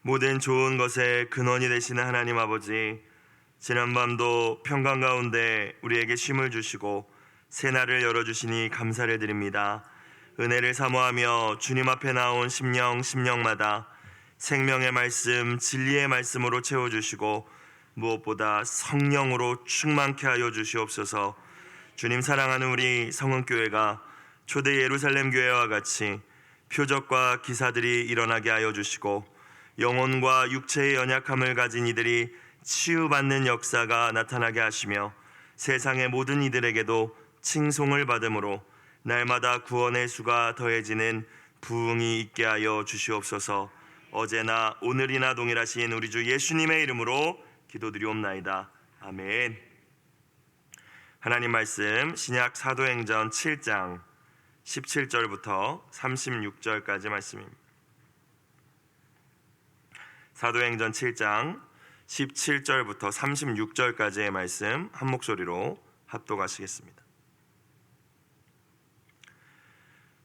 모든 좋은 것의 근원이 되시는 하나님 아버지, 지난밤도 평강 가운데 우리에게 쉼을 주시고 새날을 열어주시니 감사를 드립니다. 은혜를 사모하며 주님 앞에 나온 심령마다 생명의 말씀, 진리의 말씀으로 채워주시고 무엇보다 성령으로 충만케 하여 주시옵소서. 주님 사랑하는 우리 성은교회가 초대 예루살렘 교회와 같이 표적과 기사들이 일어나게 하여 주시고 영혼과 육체의 연약함을 가진 이들이 치유받는 역사가 나타나게 하시며 세상의 모든 이들에게도 칭송을 받음으로 날마다 구원의 수가 더해지는 부흥이 있게 하여 주시옵소서. 어제나 오늘이나 동일하신 우리 주 예수님의 이름으로 기도드리옵나이다. 아멘. 하나님 말씀 신약 사도행전 7장 17절부터 36절까지 말씀입니다. 사도행전 7장 17절부터 36절까지의 말씀 한 목소리로 합독하시겠습니다.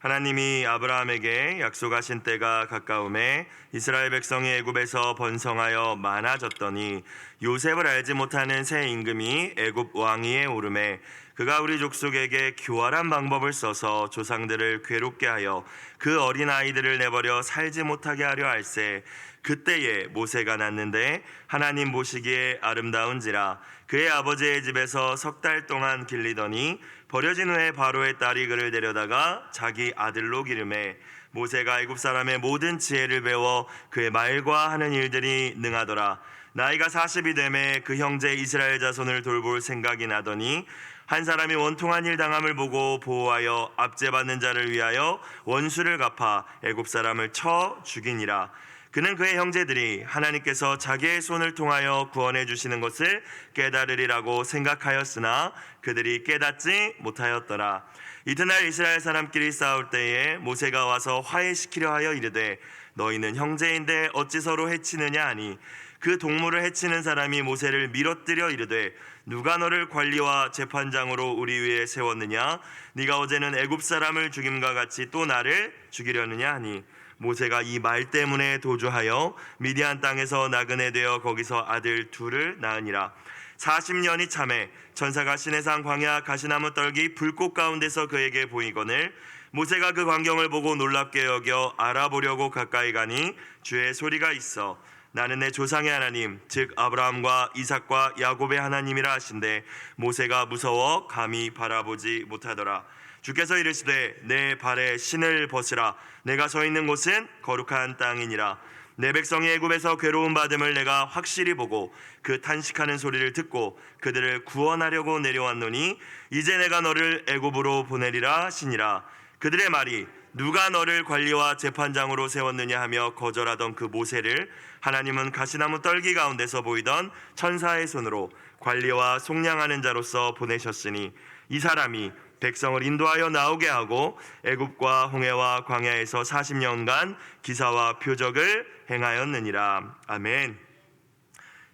하나님이 아브라함에게 약속하신 때가 가까움에 이스라엘 백성이 애굽에서 번성하여 많아졌더니 요셉을 알지 못하는 새 임금이 애굽 왕위에 오르매 그가 우리 족속에게 교활한 방법을 써서 조상들을 괴롭게 하여 그 어린 아이들을 내버려 살지 못하게 하려 할세. 그때에 모세가 낳는데 하나님 보시기에 아름다운지라 그의 아버지의 집에서 석 달 동안 길리더니 버려진 후에 바로의 딸이 그를 데려다가 자기 아들로 기르매 모세가 애굽 사람의 모든 지혜를 배워 그의 말과 하는 일들이 능하더라. 나이가 40이 되매 그 형제 이스라엘 자손을 돌볼 생각이 나더니 한 사람이 원통한 일 당함을 보고 보호하여 압제받는 자를 위하여 원수를 갚아 애굽 사람을 쳐 죽이니라. 그는 그의 형제들이 하나님께서 자기의 손을 통하여 구원해 주시는 것을 깨달으리라고 생각하였으나 그들이 깨닫지 못하였더라. 이튿날 이스라엘 사람끼리 싸울 때에 모세가 와서 화해시키려 하여 이르되 너희는 형제인데 어찌 서로 해치느냐 하니 그 동물을 해치는 사람이 모세를 밀어뜨려 이르되 누가 너를 관리와 재판장으로 우리 위에 세웠느냐? 네가 어제는 애굽 사람을 죽임과 같이 또 나를 죽이려느냐 하니 모세가 이 말 때문에 도주하여 미디안 땅에서 나그네 되어 거기서 아들 둘을 낳으니라. 40년이 참에 천사가 시내산 광야 가시나무 떨기 불꽃 가운데서 그에게 보이거늘 모세가 그 광경을 보고 놀랍게 여겨 알아보려고 가까이 가니 주의 소리가 있어 나는 내 조상의 하나님 즉 아브라함과 이삭과 야곱의 하나님이라 하신대 모세가 무서워 감히 바라보지 못하더라. 주께서 이르시되 내 발에 신을 벗으라. 내가 서 있는 곳은 거룩한 땅이니라. 내 백성이 애굽에서 괴로움 받음을 내가 확실히 보고 그 탄식하는 소리를 듣고 그들을 구원하려고 내려왔노니 이제 내가 너를 애굽으로 보내리라 하시니라. 그들의 말이 누가 너를 관리와 재판장으로 세웠느냐 하며 거절하던 그 모세를 하나님은 가시나무 떨기 가운데서 보이던 천사의 손으로 관리와 속량하는 자로서 보내셨으니 이 사람이 백성을 인도하여 나오게 하고 애굽과 홍해와 광야에서 40년간 기사와 표적을 행하였느니라. 아멘.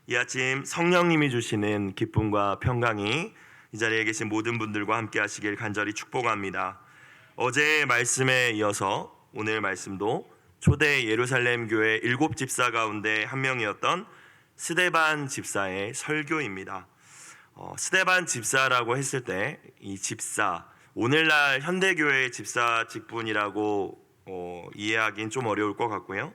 이 아침 성령님이 주시는 기쁨과 평강이 이 자리에 계신 모든 분들과 함께 하시길 간절히 축복합니다. 어제의 말씀에 이어서 오늘 말씀도 초대 예루살렘 교회 7집사 가운데 한 명이었던 스데반 집사의 설교입니다. 스데반 집사라고 했을 때 이 집사, 오늘날 현대교회의 집사 직분이라고 이해하기는 좀 어려울 것 같고요.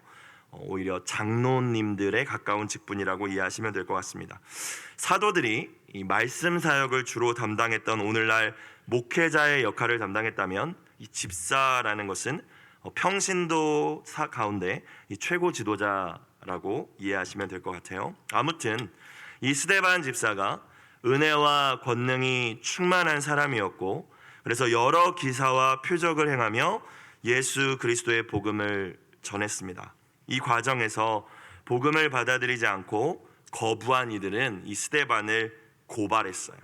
오히려 장로님들에 가까운 직분이라고 이해하시면 될 것 같습니다. 사도들이 이 말씀 사역을 주로 담당했던 오늘날 목회자의 역할을 담당했다면 이 집사라는 것은 평신도 가운데 이 최고 지도자라고 이해하시면 될 것 같아요. 아무튼 이 스데반 집사가 은혜와 권능이 충만한 사람이었고 그래서 여러 기사와 표적을 행하며 예수 그리스도의 복음을 전했습니다. 이 과정에서 복음을 받아들이지 않고 거부한 이들은 이 스데반을 고발했어요.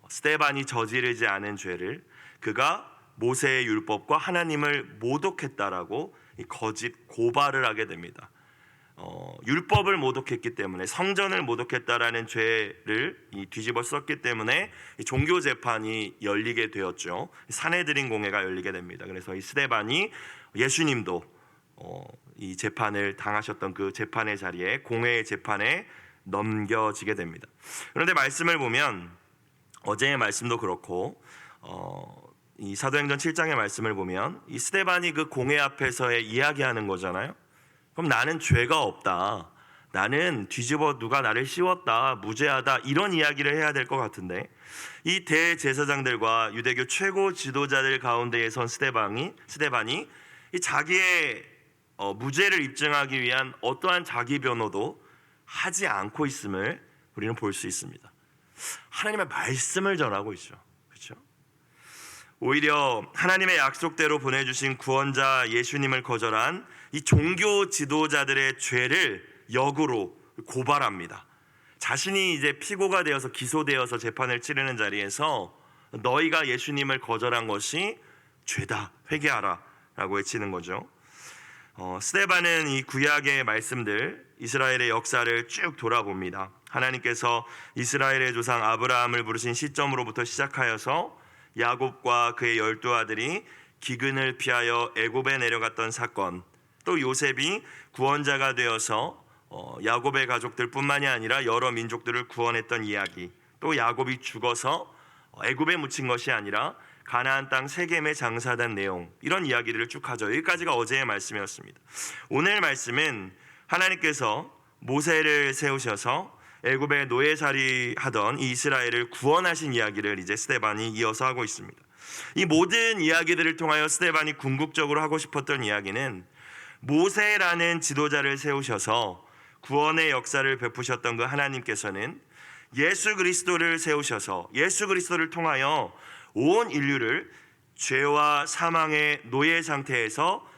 스데반이 저지르지 않은 죄를 그가 모세의 율법과 하나님을 모독했다라고 거짓 고발을 하게 됩니다. 율법을 모독했기 때문에 성전을 모독했다라는 죄를 뒤집어 썼기 때문에 종교 재판이 열리게 되었죠. 사내들인 공회가 열리게 됩니다. 그래서 이 스데반이 예수님도 이 재판을 당하셨던 그 재판의 자리에, 공회의 재판에 넘겨지게 됩니다. 그런데 말씀을 보면 어제의 말씀도 그렇고 이 사도행전 7장의 말씀을 보면 이 스데반이 그 공회 앞에서의 이야기하는 거잖아요. 그럼 나는 죄가 없다, 나는 뒤집어 누가 나를 씌웠다, 무죄하다, 이런 이야기를 해야 될 것 같은데, 이 대제사장들과 유대교 최고 지도자들 가운데에 선 스데반이 이 자기의 무죄를 입증하기 위한 어떠한 자기 변호도 하지 않고 있음을 우리는 볼 수 있습니다. 하나님의 말씀을 전하고 있죠. 그렇죠? 오히려 하나님의 약속대로 보내주신 구원자 예수님을 거절한 이 종교 지도자들의 죄를 역으로 고발합니다. 자신이 이제 피고가 되어서 기소되어서 재판을 치르는 자리에서 너희가 예수님을 거절한 것이 죄다, 회개하라 라고 외치는 거죠. 스데반은 이 구약의 말씀들, 이스라엘의 역사를 쭉 돌아봅니다. 하나님께서 이스라엘의 조상 아브라함을 부르신 시점으로부터 시작하여서 야곱과 그의 12아들이 기근을 피하여 애굽에 내려갔던 사건, 또 요셉이 구원자가 되어서 야곱의 가족들뿐만이 아니라 여러 민족들을 구원했던 이야기, 또 야곱이 죽어서 애굽에 묻힌 것이 아니라 가나안 땅 세겜에 장사된 내용, 이런 이야기들을 쭉 하죠. 여기까지가 어제의 말씀이었습니다. 오늘 말씀은 하나님께서 모세를 세우셔서 애굽의 노예살이 하던 이 이스라엘을 구원하신 이야기를 이제 스데반이 이어서 하고 있습니다. 이 모든 이야기들을 통하여 스데반이 궁극적으로 하고 싶었던 이야기는 모세라는 지도자를 세우셔서 구원의 역사를 베푸셨던 그 하나님께서는 예수 그리스도를 세우셔서 예수 그리스도를 통하여 온 인류를 죄와 사망의 노예 상태에서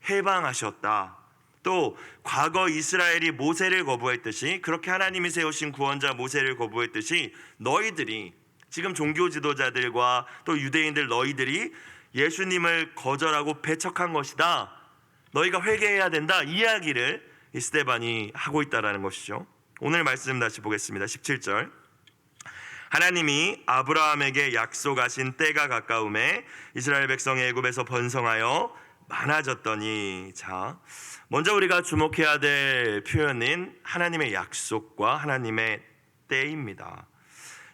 해방하셨다. 또 과거 이스라엘이 모세를 거부했듯이, 그렇게 하나님이 세우신 구원자 모세를 거부했듯이 너희들이, 지금 종교 지도자들과 또 유대인들 너희들이 예수님을 거절하고 배척한 것이다, 너희가 회개해야 된다, 이야기를 이 스데반이 하고 있다라는 것이죠. 오늘 말씀 다시 보겠습니다. 17절. 하나님이 아브라함에게 약속하신 때가 가까움에 이스라엘 백성이 애굽에서 번성하여 많아졌더니. 자, 먼저 우리가 주목해야 될 표현은 하나님의 약속과 하나님의 때입니다.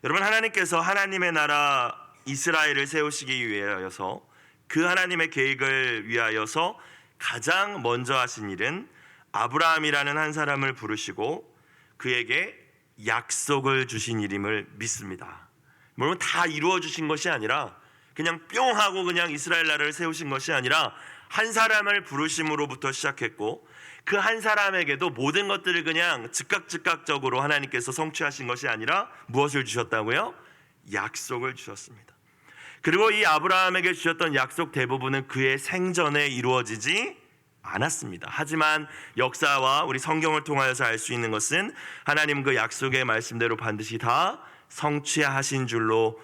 여러분, 하나님께서 하나님의 나라 이스라엘을 세우시기 위하여서, 그 하나님의 계획을 위하여서 가장 먼저 하신 일은 아브라함이라는 한 사람을 부르시고 그에게 약속을 주신 일임을 믿습니다. 물론 다 이루어 주신 것이 아니라, 그냥 뿅 하고 그냥 이스라엘 나라를 세우신 것이 아니라 한 사람을 부르심으로부터 시작했고, 그 한 사람에게도 모든 것들을 그냥 즉각적으로 하나님께서 성취하신 것이 아니라 무엇을 주셨다고요? 약속을 주셨습니다. 그리고 이 아브라함에게 주셨던 약속 대부분은 그의 생전에 이루어지지 않았습니다. 하지만 역사와 우리 성경을 통하여서 알 수 있는 것은 하나님 그 약속의 말씀대로 반드시 다 성취하신 줄로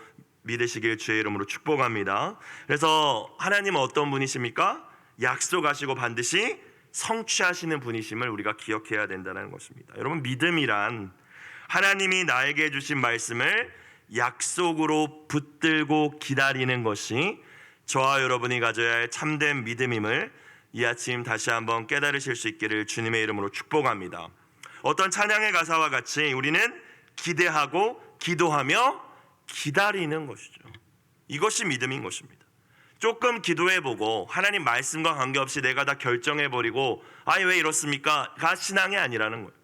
믿으시길 주의 이름으로 축복합니다. 그래서 하나님은 어떤 분이십니까? 약속하시고 반드시 성취하시는 분이심을 우리가 기억해야 된다는 것입니다. 여러분, 믿음이란 하나님이 나에게 주신 말씀을 약속으로 붙들고 기다리는 것이 저와 여러분이 가져야 할 참된 믿음임을 이 아침 다시 한번 깨달으실 수 있기를 주님의 이름으로 축복합니다. 어떤 찬양의 가사와 같이 우리는 기대하고 기도하며 기다리는 것이죠. 이것이 믿음인 것입니다. 조금 기도해보고 하나님 말씀과 관계없이 내가 다 결정해버리고 아니 왜 이렇습니까? 가 신앙이 아니라는 거예요.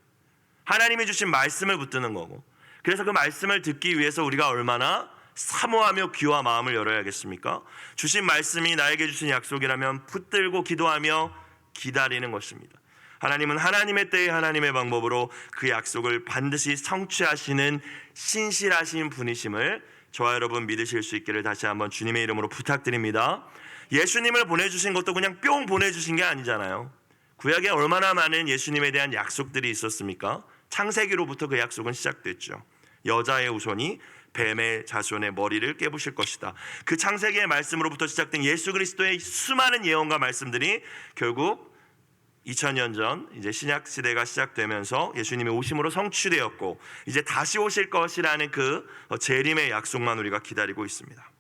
하나님이 주신 말씀을 붙드는 거고, 그래서 그 말씀을 듣기 위해서 우리가 얼마나 사모하며 귀와 마음을 열어야겠습니까? 주신 말씀이 나에게 주신 약속이라면 붙들고 기도하며 기다리는 것입니다. 하나님은 하나님의 때에 하나님의 방법으로 그 약속을 반드시 성취하시는 신실하신 분이심을 저와 여러분 믿으실 수 있기를 다시 한번 주님의 이름으로 부탁드립니다. 예수님을 보내주신 것도 그냥 뿅 보내주신 게 아니잖아요. 구약에 얼마나 많은 예수님에 대한 약속들이 있었습니까? 창세기로부터 그 약속은 시작됐죠. 여자의 후손이 뱀의 자손의 머리를 깨부실 것이다. 그 창세기의 말씀으로부터 시작된 예수 그리스도의 수많은 예언과 말씀들이 결국 2000년 전 이제 신약 시대가 시작되면서 예수님의 오심으로 성취되었고, 이제 다시 오실 것이라는 그 재림의 약속만 우리가 기다리고 있습니다.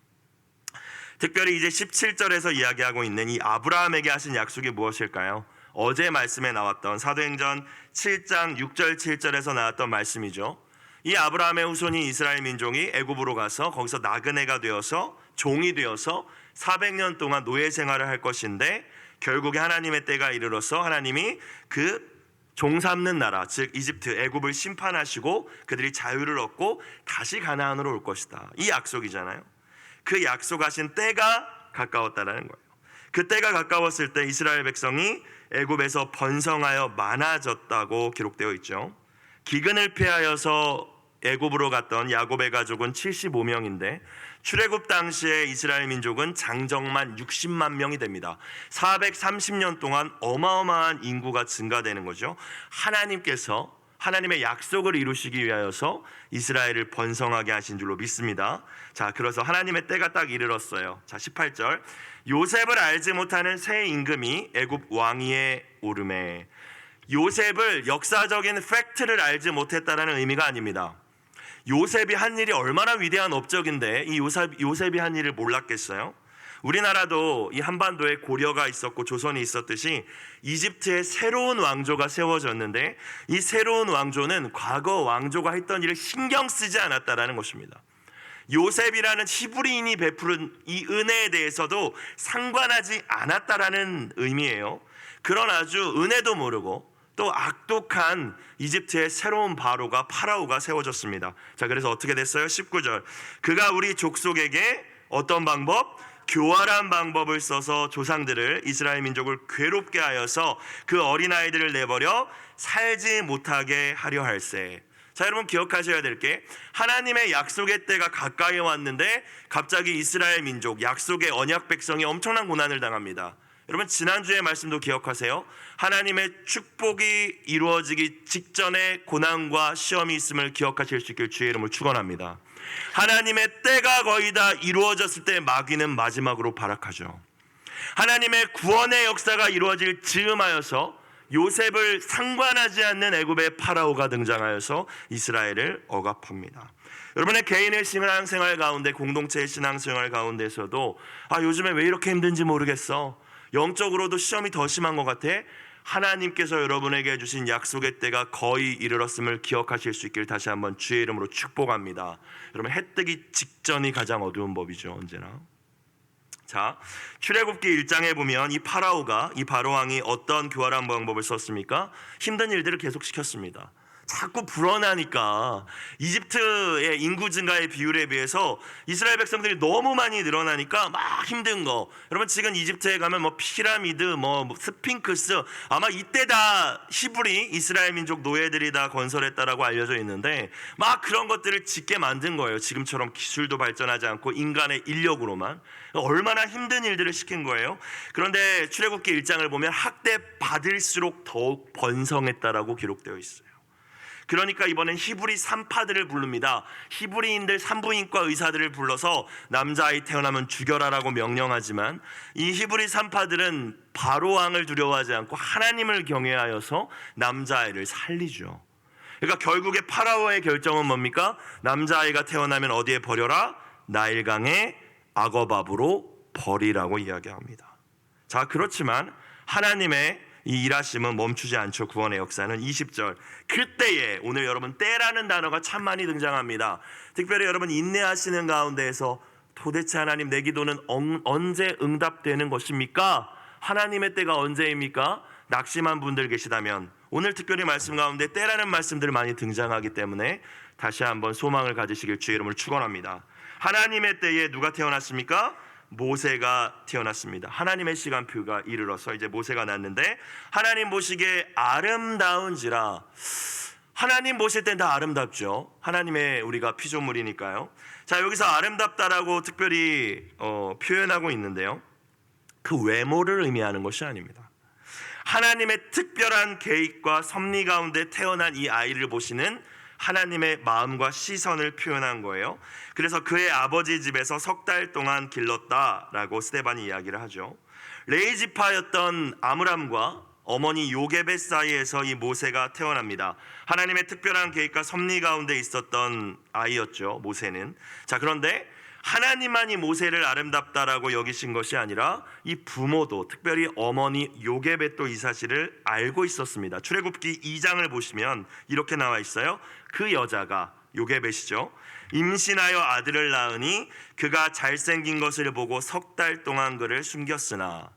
특별히 이제 17절에서 이야기하고 있는 이 아브라함에게 하신 약속이 무엇일까요? 어제 말씀에 나왔던 사도행전 7장 6절 7절에서 나왔던 말씀이죠. 이 아브라함의 후손이 이스라엘 민족이 애굽으로 가서 거기서 나그네가 되어서 종이 되어서 400년 동안 노예 생활을 할 것인데, 결국에 하나님의 때가 이르러서 하나님이 그 종 삼는 나라, 즉 이집트, 애굽을 심판하시고 그들이 자유를 얻고 다시 가나안으로 올 것이다. 이 약속이잖아요. 그 약속하신 때가 가까웠다라는 거예요. 그 때가 가까웠을 때 이스라엘 백성이 애굽에서 번성하여 많아졌다고 기록되어 있죠. 기근을 피하여서 애굽으로 갔던 야곱의 가족은 75명인데 출애굽 당시에 이스라엘 민족은 장정만 60만 명이 됩니다. 430년 동안 어마어마한 인구가 증가되는 거죠. 하나님께서 하나님의 약속을 이루시기 위하여서 이스라엘을 번성하게 하신 줄로 믿습니다. 자, 그래서 하나님의 때가 딱 이르렀어요. 자, 18절. 요셉을 알지 못하는 새 임금이 애굽 왕위에 오르매. 요셉을 역사적인 팩트를 알지 못했다라는 의미가 아닙니다. 요셉이 한 일이 얼마나 위대한 업적인데 이 요셉이 한 일을 몰랐겠어요? 우리나라도 이 한반도에 고려가 있었고 조선이 있었듯이 이집트에 새로운 왕조가 세워졌는데 이 새로운 왕조는 과거 왕조가 했던 일을 신경 쓰지 않았다라는 것입니다. 요셉이라는 히브리인이 베푸른 이 은혜에 대해서도 상관하지 않았다라는 의미예요. 그런 아주 은혜도 모르고 또 악독한 이집트의 새로운 파라오가 세워졌습니다. 자, 그래서 어떻게 됐어요? 19절. 그가 우리 족속에게 어떤 방법? 교활한 방법을 써서 조상들을, 이스라엘 민족을 괴롭게 하여서 그 어린아이들을 내버려 살지 못하게 하려 할세. 자, 여러분 기억하셔야 될 게, 하나님의 약속의 때가 가까이 왔는데 갑자기 이스라엘 민족, 약속의 언약 백성이 엄청난 고난을 당합니다. 여러분 지난주의 말씀도 기억하세요? 하나님의 축복이 이루어지기 직전에 고난과 시험이 있음을 기억하실 수 있길 주의 이름으로 축원합니다. 하나님의 때가 거의 다 이루어졌을 때 마귀는 마지막으로 발악하죠. 하나님의 구원의 역사가 이루어질 즈음하여서 요셉을 상관하지 않는 애굽의 파라오가 등장하여서 이스라엘을 억압합니다. 여러분의 개인의 신앙생활 가운데, 공동체의 신앙생활 가운데서도 요즘에 왜 이렇게 힘든지 모르겠어, 영적으로도 시험이 더 심한 것 같아, 하나님께서 여러분에게 주신 약속의 때가 거의 이르렀음을 기억하실 수 있길 다시 한번 주의 이름으로 축복합니다. 여러분 해 뜨기 직전이 가장 어두운 법이죠, 언제나. 자, 출애굽기 1장에 보면 이 바로왕이 어떤 교활한 방법을 썼습니까? 힘든 일들을 계속 시켰습니다. 자꾸 불어나니까 이집트의 인구 증가의 비율에 비해서 이스라엘 백성들이 너무 많이 늘어나니까 막 힘든 거. 여러분 지금 이집트에 가면 뭐 피라미드, 스핑크스, 아마 이때 다 히브리 이스라엘 민족 노예들이 다 건설했다라고 알려져 있는데 막 그런 것들을 짓게 만든 거예요. 지금처럼 기술도 발전하지 않고 인간의 인력으로만. 얼마나 힘든 일들을 시킨 거예요. 그런데 출애굽기 1장을 보면 학대 받을수록 더욱 번성했다라고 기록되어 있어요. 그러니까 이번엔 히브리 산파들을 부릅니다. 히브리인들 산부인과 의사들을 불러서 남자아이 태어나면 죽여라라고 명령하지만 이 히브리 산파들은 바로왕을 두려워하지 않고 하나님을 경외하여서 남자아이를 살리죠. 그러니까 결국에 파라오의 결정은 뭡니까? 남자아이가 태어나면 어디에 버려라? 나일강의 악어밥으로 버리라고 이야기합니다. 자, 그렇지만 하나님의 이 일하심은 멈추지 않죠. 구원의 역사는. 20절. 그때에, 오늘 여러분 때라는 단어가 참 많이 등장합니다. 특별히 여러분 인내하시는 가운데에서 도대체 하나님 내 기도는 언제 응답되는 것입니까? 하나님의 때가 언제입니까? 낙심한 분들 계시다면 오늘 특별히 말씀 가운데 때라는 말씀들 많이 등장하기 때문에 다시 한번 소망을 가지시길 주의 이름으로 축원합니다. 하나님의 때에 누가 태어났습니까? 모세가 태어났습니다. 하나님의 시간표가 이르러서 이제 모세가 났는데 하나님 보시기에 아름다운지라. 하나님 보실 땐 다 아름답죠. 하나님의 우리가 피조물이니까요. 자, 여기서 아름답다라고 특별히 표현하고 있는데요, 그 외모를 의미하는 것이 아닙니다. 하나님의 특별한 계획과 섭리 가운데 태어난 이 아이를 보시는 하나님의 마음과 시선을 표현한 거예요. 그래서 그의 아버지 집에서 석 달 동안 길렀다라고 스데반이 이야기를 하죠. 레이지파였던 아므람과 어머니 요게벳 사이에서 이 모세가 태어납니다. 하나님의 특별한 계획과 섭리 가운데 있었던 아이였죠, 모세는. 자, 그런데 하나님만이 모세를 아름답다라고 여기신 것이 아니라 이 부모도, 특별히 어머니 요게벳도 이 사실을 알고 있었습니다. 출애굽기 2장을 보시면 이렇게 나와 있어요. 그 여자가, 요게벳이죠, 임신하여 아들을 낳으니 그가 잘생긴 것을 보고 3달 동안 그를 숨겼으나,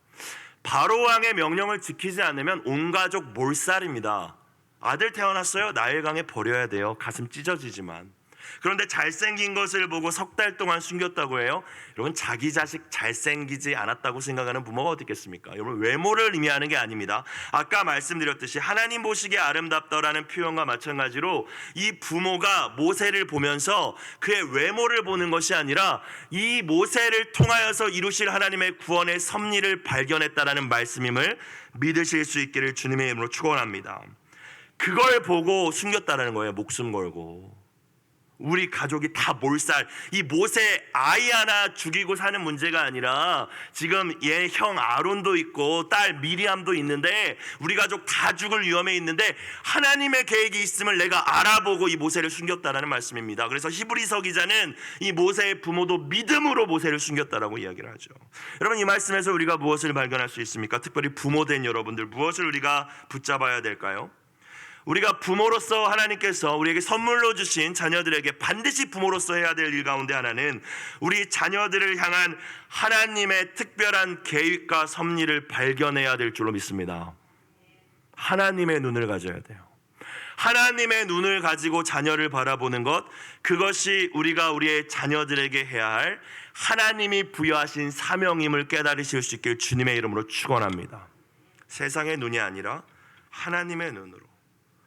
바로 왕의 명령을 지키지 않으면 온 가족 몰살입니다. 아들 태어났어요? 나일강에 버려야 돼요. 가슴 찢어지지만. 그런데 잘생긴 것을 보고 3달 동안 숨겼다고 해요. 여러분, 자기 자식 잘생기지 않았다고 생각하는 부모가 어디 있겠습니까? 여러분, 외모를 의미하는 게 아닙니다. 아까 말씀드렸듯이 하나님 보시기에 아름답다라는 표현과 마찬가지로 이 부모가 모세를 보면서 그의 외모를 보는 것이 아니라 이 모세를 통하여서 이루실 하나님의 구원의 섭리를 발견했다라는 말씀임을 믿으실 수 있기를 주님의 이름으로 축원합니다. 그걸 보고 숨겼다라는 거예요. 목숨 걸고. 우리 가족이 다 몰살, 이 모세 아이 하나 죽이고 사는 문제가 아니라 지금 얘 형 아론도 있고 딸 미리암도 있는데 우리 가족 다 죽을 위험에 있는데 하나님의 계획이 있음을 내가 알아보고 이 모세를 숨겼다라는 말씀입니다. 그래서 히브리서 기자는 이 모세의 부모도 믿음으로 모세를 숨겼다라고 이야기를 하죠. 여러분, 이 말씀에서 우리가 무엇을 발견할 수 있습니까? 특별히 부모된 여러분들, 무엇을 우리가 붙잡아야 될까요? 우리가 부모로서 하나님께서 우리에게 선물로 주신 자녀들에게 반드시 부모로서 해야 될 일 가운데 하나는 우리 자녀들을 향한 하나님의 특별한 계획과 섭리를 발견해야 될 줄로 믿습니다. 하나님의 눈을 가져야 돼요. 하나님의 눈을 가지고 자녀를 바라보는 것, 그것이 우리가 우리의 자녀들에게 해야 할 하나님이 부여하신 사명임을 깨달으실 수 있길 주님의 이름으로 축원합니다. 세상의 눈이 아니라 하나님의 눈으로,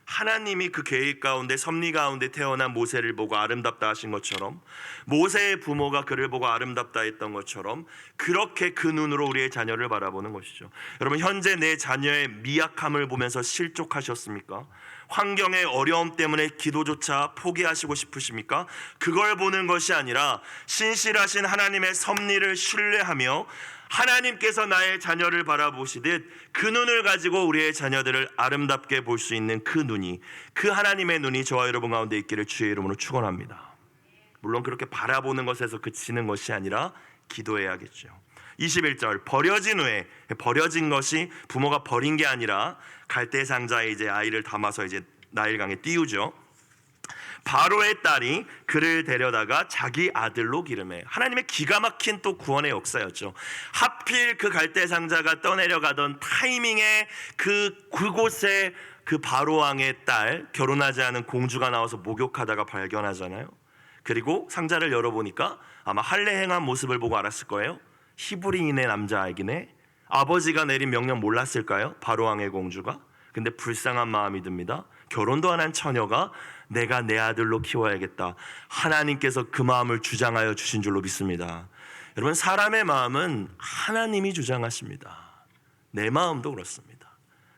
하나님이 그 계획 가운데 섭리 가운데 태어난 모세를 보고 아름답다 하신 것처럼, 모세의 부모가 그를 보고 아름답다 했던 것처럼 그렇게 그 눈으로 우리의 자녀를 바라보는 것이죠. 여러분, 현재 내 자녀의 미약함을 보면서 실족하셨습니까? 환경의 어려움 때문에 기도조차 포기하시고 싶으십니까? 그걸 보는 것이 아니라 신실하신 하나님의 섭리를 신뢰하며 하나님께서 나의 자녀를 바라보시듯 그 눈을 가지고 우리의 자녀들을 아름답게 볼 수 있는 그 눈이, 그 하나님의 눈이 저와 여러분 가운데 있기를 주의 이름으로 축원합니다. 물론 그렇게 바라보는 것에서 그치는 것이 아니라 기도해야겠죠. 21절, 버려진 후에, 버려진 것이 부모가 버린 게 아니라 갈대 상자에 이제 아이를 담아서 이제 나일강에 띄우죠. 바로의 딸이 그를 데려다가 자기 아들로 기름해. 하나님의 기가 막힌 또 구원의 역사였죠. 하필 그 갈대 상자가 떠내려가던 타이밍에 그곳에 그 바로 왕의 딸, 결혼하지 않은 공주가 나와서 목욕하다가 발견하잖아요. 그리고 상자를 열어보니까 아마 할례 행한 모습을 보고 알았을 거예요. 히브리인의 남자아이네. 아버지가 내린 명령 몰랐을까요? 바로 왕의 공주가. 근데 불쌍한 마음이 듭니다. 결혼도 안 한 처녀가 내가 내 아들로 키워야겠다. 하나님께서 그 마음을 주장하여 주신 줄로 믿습니다. 여러분, 사람의 마음은 하나님이 주장하십니다. 내 마음도 그렇습니다.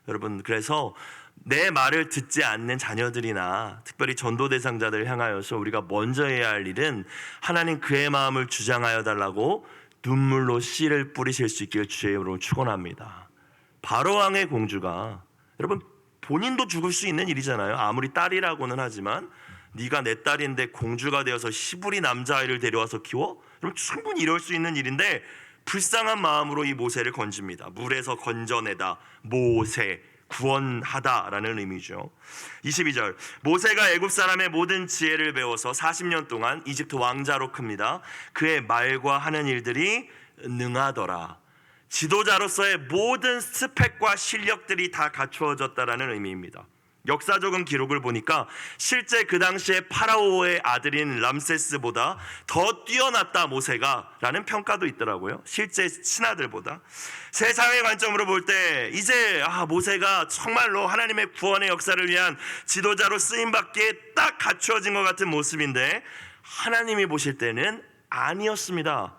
여러분, 그래서 내 말을 듣지 않는 자녀들이나 특별히 전도 대상자들을 향하여서 우리가 먼저 해야 할 일은 하나님 그의 마음을 주장하여 달라고 눈물로 씨를 뿌리실 수 있기를 주의 이름으로 축원합니다. 바로 왕의 공주가, 여러분, 본인도 죽을 수 있는 일이잖아요. 아무리 딸이라고는 하지만 네가 내 딸인데 공주가 되어서 히브리 남자아이를 데려와서 키워? 여러분, 충분히 이럴 수 있는 일인데 불쌍한 마음으로 이 모세를 건집니다. 물에서 건져내다, 모세, 구원하다라는 의미죠. 22절, 모세가 애굽 사람의 모든 지혜를 배워서 40년 동안 이집트 왕자로 큽니다. 그의 말과 하는 일들이 능하더라. 지도자로서의 모든 스펙과 실력들이 다 갖추어졌다라는 의미입니다. 역사적인 기록을 보니까 실제 그 당시에 파라오의 아들인 람세스보다 더 뛰어났다 모세가 라는 평가도 있더라고요. 실제 신하들보다. 세상의 관점으로 볼 때 이제 모세가 정말로 하나님의 구원의 역사를 위한 지도자로 쓰임받기에 딱 갖추어진 것 같은 모습인데 하나님이 보실 때는 아니었습니다.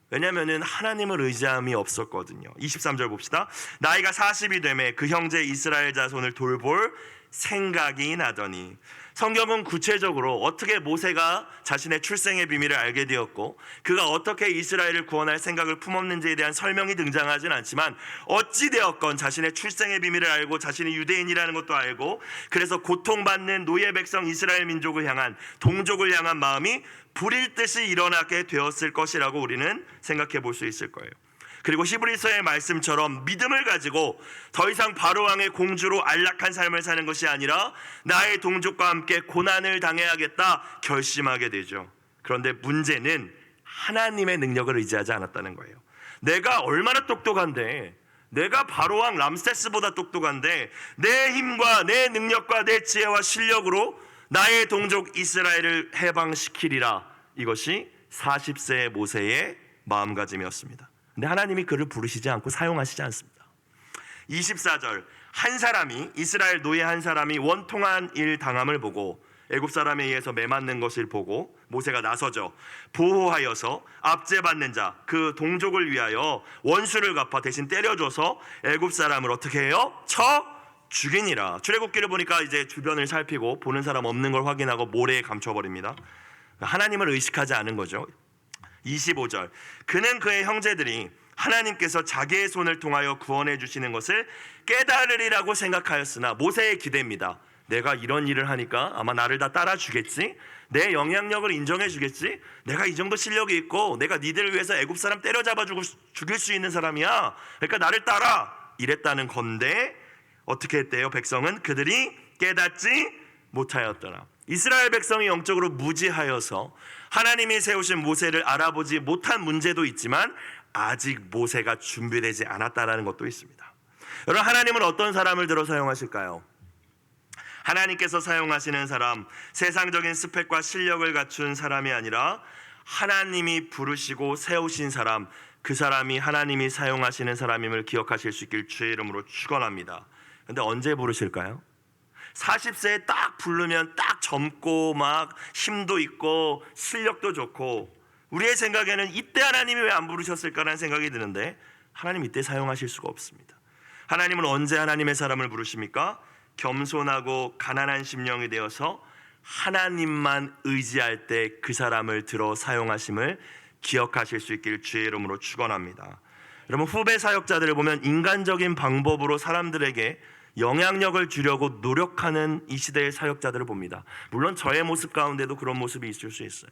왜냐하면 하나님을 의지함이 없었거든요. 23절 봅시다. 나이가 40이 되매 그 형제 이스라엘 자손을 돌볼 생각이 나더니, 성경은 구체적으로 어떻게 모세가 자신의 출생의 비밀을 알게 되었고 그가 어떻게 이스라엘을 구원할 생각을 품었는지에 대한 설명이 등장하진 않지만 어찌되었건 자신의 출생의 비밀을 알고 자신이 유대인이라는 것도 알고 그래서 고통받는 노예 백성 이스라엘 민족을 향한 동족을 향한 마음이 불일 듯이 일어나게 되었을 것이라고 우리는 생각해 볼 수 있을 거예요. 그리고 히브리서의 말씀처럼 믿음을 가지고 더 이상 바로왕의 공주로 안락한 삶을 사는 것이 아니라 나의 동족과 함께 고난을 당해야겠다 결심하게 되죠. 그런데 문제는 하나님의 능력을 의지하지 않았다는 거예요. 내가 얼마나 똑똑한데, 내가 바로왕 람세스보다 똑똑한데 내 힘과 내 능력과 내 지혜와 실력으로 나의 동족 이스라엘을 해방시키리라. 이것이 40세의 모세의 마음가짐이었습니다. 근데 하나님이 그를 부르시지 않고 사용하시지 않습니다. 24절, 한 사람이, 이스라엘 노예 한 사람이 원통한 일 당함을 보고 애굽 사람에 의해서 매맞는 것을 보고 모세가 나서죠. 보호하여서 압제받는 자, 그 동족을 위하여 원수를 갚아 대신 때려줘서 애굽 사람을 어떻게 해요? 쳐 죽이니라. 출애굽기를 보니까 이제 주변을 살피고 보는 사람 없는 걸 확인하고 모래에 감춰버립니다. 하나님을 의식하지 않은 거죠. 25절, 그는 그의 형제들이 하나님께서 자기의 손을 통하여 구원해 주시는 것을 깨달으리라고 생각하였으나 모세의 기대입니다. 내가 이런 일을 하니까 아마 나를 다 따라주겠지, 내 영향력을 인정해 주겠지, 내가 이 정도 실력이 있고 내가 니들을 위해서 애굽 사람 때려잡아 죽일 수 있는 사람이야, 그러니까 나를 따라, 이랬다는 건데 어떻게 했대요? 백성은 그들이 깨닫지 못하였더라. 이스라엘 백성이 영적으로 무지하여서 하나님이 세우신 모세를 알아보지 못한 문제도 있지만 아직 모세가 준비되지 않았다라는 것도 있습니다. 여러분, 하나님은 어떤 사람을 들어 사용하실까요? 하나님께서 사용하시는 사람, 세상적인 스펙과 실력을 갖춘 사람이 아니라 하나님이 부르시고 세우신 사람, 그 사람이 하나님이 사용하시는 사람임을 기억하실 수 있길 주의 이름으로 축원합니다. 근데 언제 부르실까요? 40세에 딱 부르면 딱 젊고 막 힘도 있고 실력도 좋고, 우리의 생각에는 이때 하나님이 왜 안 부르셨을까라는 생각이 드는데 하나님 이때 사용하실 수가 없습니다. 하나님은 언제 하나님의 사람을 부르십니까? 겸손하고 가난한 심령이 되어서 하나님만 의지할 때 그 사람을 들어 사용하심을 기억하실 수 있기를 주의 이름으로 축원합니다. 여러분, 후배 사역자들을 보면 인간적인 방법으로 사람들에게 영향력을 주려고 노력하는 이 시대의 사역자들을 봅니다. 물론 저의 모습 가운데도 그런 모습이 있을 수 있어요.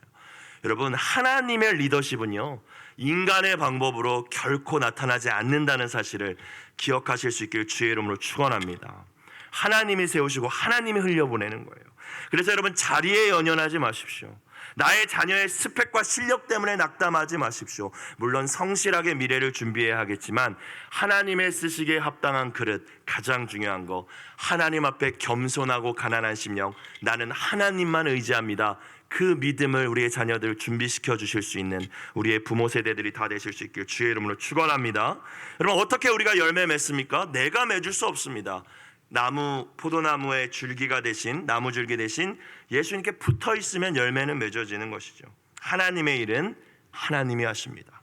여러분, 하나님의 리더십은요, 인간의 방법으로 결코 나타나지 않는다는 사실을 기억하실 수 있기를 주의 이름으로 축원합니다. 하나님이 세우시고 하나님이 흘려보내는 거예요. 그래서 여러분, 자리에 연연하지 마십시오. 나의 자녀의 스펙과 실력 때문에 낙담하지 마십시오. 물론 성실하게 미래를 준비해야 하겠지만 하나님의 쓰시기에 합당한 그릇, 가장 중요한 거, 하나님 앞에 겸손하고 가난한 심령, 나는 하나님만 의지합니다. 그 믿음을 우리의 자녀들 준비시켜 주실 수 있는 우리의 부모 세대들이 다 되실 수 있길 주의 이름으로 축원합니다. 여러분, 어떻게 우리가 열매 맺습니까? 내가 맺을 수 없습니다. 나무, 포도나무의 줄기가 되신, 나무 줄기 대신 예수님께 붙어 있으면 열매는 맺어지는 것이죠. 하나님의 일은 하나님이 하십니다.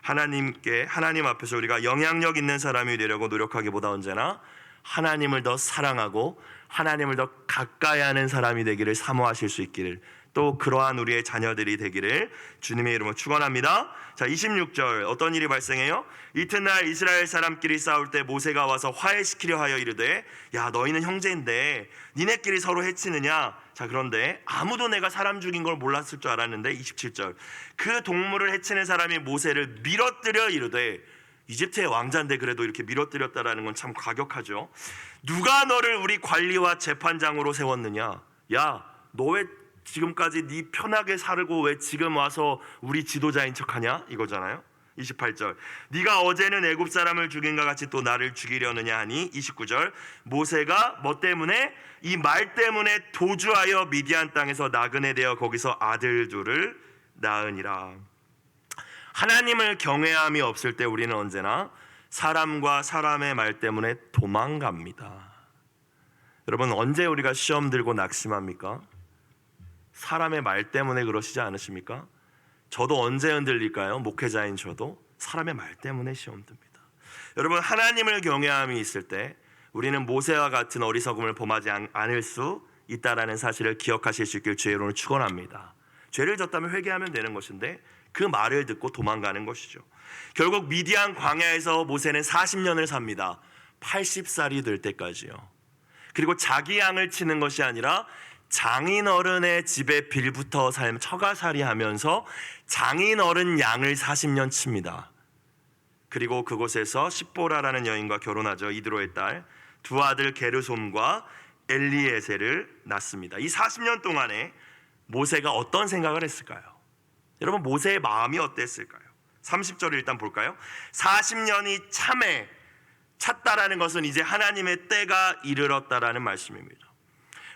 하나님 앞에서 우리가 영향력 있는 사람이 되려고 노력하기보다 언제나 하나님을 더 사랑하고 하나님을 더 가까이 하는 사람이 되기를 사모하실 수 있기를, 또 그러한 우리의 자녀들이 되기를 주님의 이름으로 축원합니다. 자, 26절, 어떤 일이 발생해요? 이튿날 이스라엘 사람끼리 싸울 때 모세가 와서 화해시키려 하여 이르되, 야, 너희는 형제인데 니네끼리 서로 해치느냐? 자, 그런데 아무도 내가 사람 죽인 걸 몰랐을 줄 알았는데 27절, 그 동물을 해치는 사람이 모세를 밀어뜨려 이르되, 이집트의 왕자인데 그래도 이렇게 밀어뜨렸다라는 건 참 과격하죠. 누가 너를 우리 관리와 재판장으로 세웠느냐? 야, 너 왜 지금까지 네 편하게 살고 왜 지금 와서 우리 지도자인 척하냐? 이거잖아요. 28절, 네가 어제는 애굽 사람을 죽인과 같이 또 나를 죽이려느냐 하니, 29절, 모세가 뭐 때문에? 이 말 때문에 도주하여 미디안 땅에서 나그네 되어 거기서 아들 둘을 낳으니라. 하나님을 경외함이 없을 때 우리는 언제나 사람과 사람의 말 때문에 도망갑니다. 여러분, 언제 우리가 시험 들고 낙심합니까? 사람의 말 때문에 그러시지 않으십니까? 저도 언제 흔들릴까요? 목회자인 저도 사람의 말 때문에 시험 듭니다. 여러분, 하나님을 경외함이 있을 때 우리는 모세와 같은 어리석음을 범하지 않을 수 있다라는 사실을 기억하실 수 있길 주의 이름으로 축원합니다. 죄를 졌다면 회개하면 되는 것인데 그 말을 듣고 도망가는 것이죠. 결국 미디안 광야에서 모세는 40년을 삽니다. 80살이 될 때까지요. 그리고 자기 양을 치는 것이 아니라 장인어른의 집에 빌부터 처가살이 하면서 장인어른 양을 40년 칩니다. 그리고 그곳에서 십보라라는 여인과 결혼하죠. 이드로의 딸 두 아들 게르솜과 엘리에셀을 낳습니다. 이 40년 동안에 모세가 어떤 생각을 했을까요? 여러분, 모세의 마음이 어땠을까요? 30절을 일단 볼까요? 40년이 참에 찼다라는 것은 이제 하나님의 때가 이르렀다라는 말씀입니다.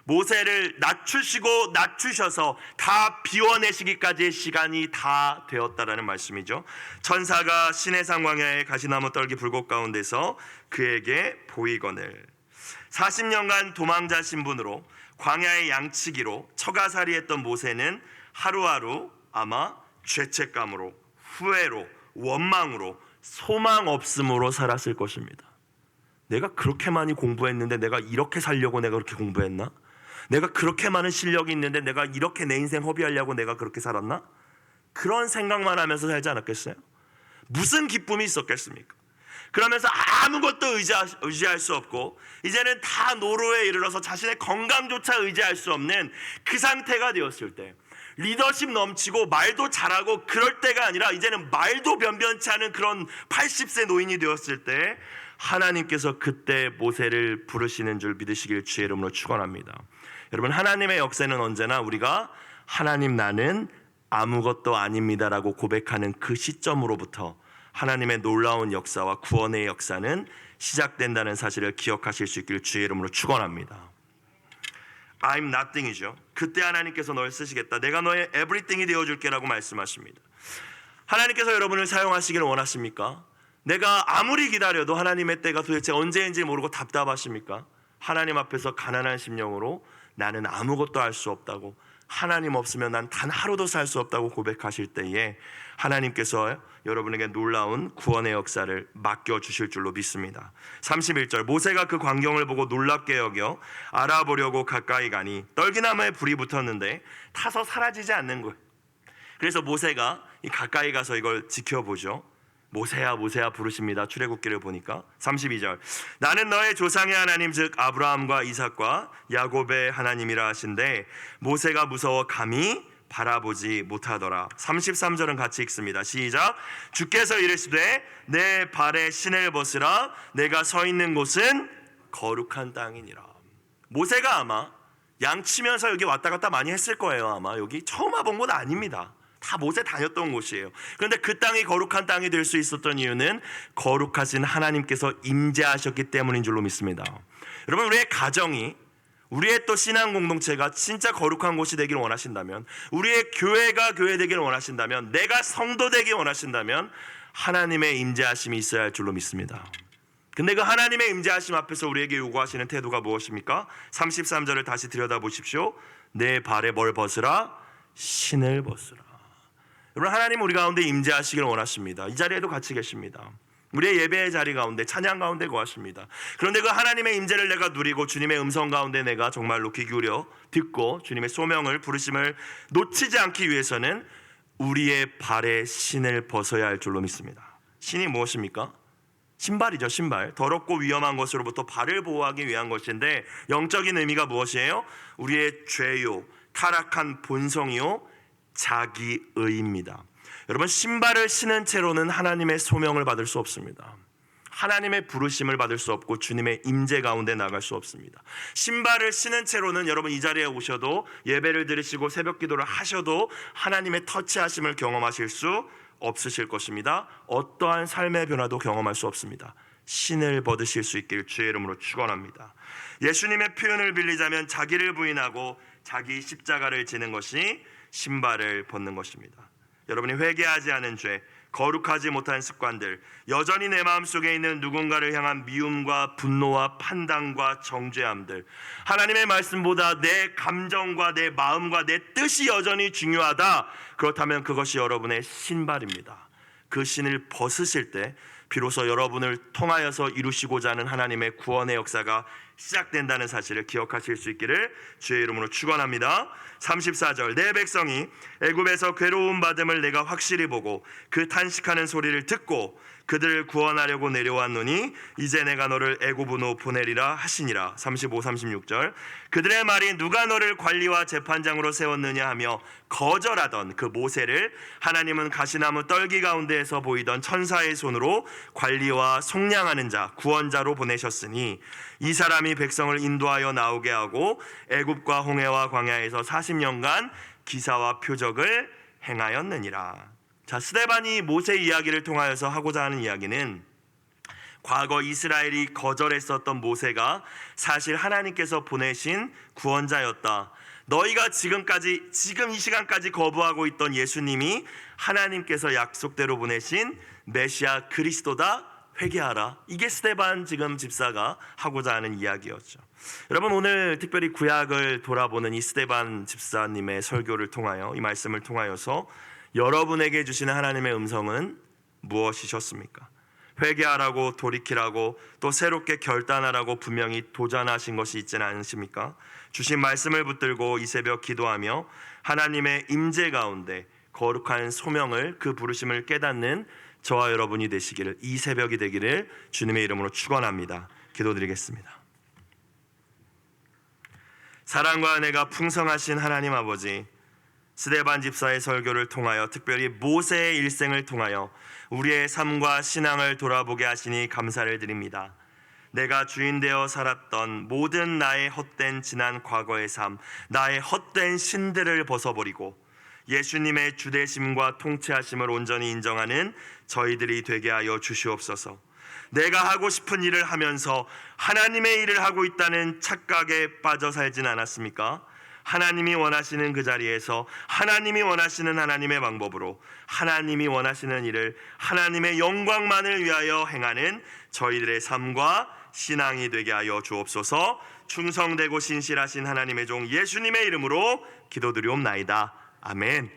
모세를 낮추셔서 다 비워내시기까지의 시간이 다 되었다라는 말씀이죠. 천사가 시내산 광야의 가시나무 떨기 불꽃 가운데서 그에게 보이거늘. 40년간 도망자 신분으로 광야의 양치기로 처가살이했던 모세는 하루하루 아마 죄책감으로, 후회로, 원망으로, 소망 없음으로 살았을 것입니다. 내가 그렇게 많이 공부했는데 내가 이렇게 살려고 내가 그렇게 공부했나? 내가 그렇게 많은 실력이 있는데 내가 이렇게 내 인생 허비하려고 내가 그렇게 살았나? 그런 생각만 하면서 살지 않았겠어요? 무슨 기쁨이 있었겠습니까? 그러면서 아무것도 의지할 수 없고 이제는 다 노로에 이르러서 자신의 건강조차 의지할 수 없는 그 상태가 되었을 때, 리더십 넘치고 말도 잘하고 그럴 때가 아니라 이제는 말도 변변치 않은 그런 80세 노인이 되었을 때 하나님께서 그때 모세를 부르시는 줄 믿으시길 주의 이름으로 축원합니다. 여러분, 하나님의 역사는 언제나 우리가 하나님 나는 아무것도 아닙니다라고 고백하는 그 시점으로부터 하나님의 놀라운 역사와 구원의 역사는 시작된다는 사실을 기억하실 수 있길 주의 이름으로 축원합니다. I'm nothing이죠. 그때 하나님께서 널 쓰시겠다. 내가 너의 everything이 되어줄게 라고 말씀하십니다. 하나님께서 여러분을 사용하시기를 원하십니까? 내가 아무리 기다려도 하나님의 때가 도대체 언제인지 모르고 답답하십니까? 하나님 앞에서 가난한 심령으로 나는 아무것도 할 수 없다고, 하나님 없으면 난 단 하루도 살 수 없다고 고백하실 때에 하나님께서 여러분에게 놀라운 구원의 역사를 맡겨주실 줄로 믿습니다. 31절, 모세가 그 광경을 보고 놀랍게 여겨 알아보려고 가까이 가니 떨기나무에 불이 붙었는데 타서 사라지지 않는 거예요. 그래서 모세가 가까이 가서 이걸 지켜보죠. 모세야 모세야 부르십니다. 출애굽기를 보니까 32절, 나는 너의 조상의 하나님 즉 아브라함과 이삭과 야곱의 하나님이라 하신데 모세가 무서워 감히 바라보지 못하더라. 33절은 같이 읽습니다. 시작. 주께서 이르시되 내 발에 신을 벗으라. 내가 서 있는 곳은 거룩한 땅이니라. 모세가 아마 양치면서 여기 왔다 갔다 많이 했을 거예요. 아마 여기 처음 와본 곳 아닙니다. 다 모세 다녔던 곳이에요. 그런데 그 땅이 거룩한 땅이 될 수 있었던 이유는 거룩하신 하나님께서 임재하셨기 때문인 줄로 믿습니다. 여러분, 우리의 가정이, 우리의 또 신앙 공동체가 진짜 거룩한 곳이 되기를 원하신다면, 우리의 교회가 교회 되기를 원하신다면, 내가 성도 되기를 원하신다면 하나님의 임재하심이 있어야 할 줄로 믿습니다. 근데 그 하나님의 임재하심 앞에서 우리에게 요구하시는 태도가 무엇입니까? 33절을 다시 들여다보십시오. 내 발에 뭘 벗으라? 신을 벗으라. 여러분, 하나님 우리 가운데 임재하시길 원하십니다. 이 자리에도 같이 계십니다. 우리의 예배의 자리 가운데, 찬양 가운데 거하십니다. 그런데 그 하나님의 임재를 내가 누리고 주님의 음성 가운데 내가 정말로 귀 기울여 듣고 주님의 소명을, 부르심을 놓치지 않기 위해서는 우리의 발에 신을 벗어야 할 줄로 믿습니다. 신이 무엇입니까? 신발이죠. 신발. 더럽고 위험한 것으로부터 발을 보호하기 위한 것인데 영적인 의미가 무엇이에요? 우리의 죄요, 타락한 본성이요, 자기의입니다. 여러분, 신발을 신은 채로는 하나님의 소명을 받을 수 없습니다. 하나님의 부르심을 받을 수 없고 주님의 임재 가운데 나갈 수 없습니다. 신발을 신은 채로는 여러분 이 자리에 오셔도, 예배를 드리시고 새벽 기도를 하셔도 하나님의 터치하심을 경험하실 수 없으실 것입니다. 어떠한 삶의 변화도 경험할 수 없습니다. 신을 벗으실 수 있길 주의 이름으로 축원합니다. 예수님의 표현을 빌리자면 자기를 부인하고 자기 십자가를 지는 것이 신발을 벗는 것입니다. 여러분이 회개하지 않은 죄, 거룩하지 못한 습관들, 여전히 내 마음속에 있는 누군가를 향한 미움과 분노와 판단과 정죄함들, 하나님의 말씀보다 내 감정과 내 마음과 내 뜻이 여전히 중요하다. 그렇다면 그것이 여러분의 신발입니다. 그 신을 벗으실 때 비로소 여러분을 통하여서 이루시고자 하는 하나님의 구원의 역사가 시작된다는 사실을 기억하실 수 있기를 주의 이름으로 축원합니다. 34절 내 백성이 애굽에서 괴로움 받음을 내가 확실히 보고 그 탄식하는 소리를 듣고 그들을 구원하려고 내려왔노니 이제 내가 너를 애굽으로 보내리라 하시니라. 35, 36절 그들의 말이 누가 너를 관리와 재판장으로 세웠느냐 하며 거절하던 그 모세를 하나님은 가시나무 떨기 가운데에서 보이던 천사의 손으로 관리와 속량하는 자 구원자로 보내셨으니 이 사람이 백성을 인도하여 나오게 하고 애굽과 홍해와 광야에서 40년간 기사와 표적을 행하였느니라. 자, 스데반이 모세 이야기를 통하여서 하고자 하는 이야기는 과거 이스라엘이 거절했었던 모세가 사실 하나님께서 보내신 구원자였다. 너희가 지금 이 시간까지 거부하고 있던 예수님이 하나님께서 약속대로 보내신 메시아 그리스도다. 회개하라. 이게 스데반 지금 집사가 하고자 하는 이야기였죠. 여러분, 오늘 특별히 구약을 돌아보는 이 스데반 집사님의 설교를 통하여, 이 말씀을 통하여서 여러분에게 주시는 하나님의 음성은 무엇이셨습니까? 회개하라고, 돌이키라고, 또 새롭게 결단하라고 분명히 도전하신 것이 있지는 않으십니까? 주신 말씀을 붙들고 이 새벽 기도하며 하나님의 임재 가운데 거룩한 소명을, 그 부르심을 깨닫는 저와 여러분이 되시기를, 이 새벽이 되기를 주님의 이름으로 축원합니다. 기도드리겠습니다. 사랑과 은혜가 풍성하신 하나님 아버지, 스데반 집사의 설교를 통하여, 특별히 모세의 일생을 통하여 우리의 삶과 신앙을 돌아보게 하시니 감사를 드립니다. 내가 주인 되어 살았던 모든 나의 헛된 지난 과거의 삶, 나의 헛된 신들을 벗어버리고 예수님의 주되심과 통치하심을 온전히 인정하는 저희들이 되게 하여 주시옵소서. 내가 하고 싶은 일을 하면서 하나님의 일을 하고 있다는 착각에 빠져 살진 않았습니까? 하나님이 원하시는 그 자리에서 하나님이 원하시는 하나님의 방법으로 하나님이 원하시는 일을 하나님의 영광만을 위하여 행하는 저희들의 삶과 신앙이 되게 하여 주옵소서. 충성되고 신실하신 하나님의 종 예수님의 이름으로 기도드리옵나이다. 아멘.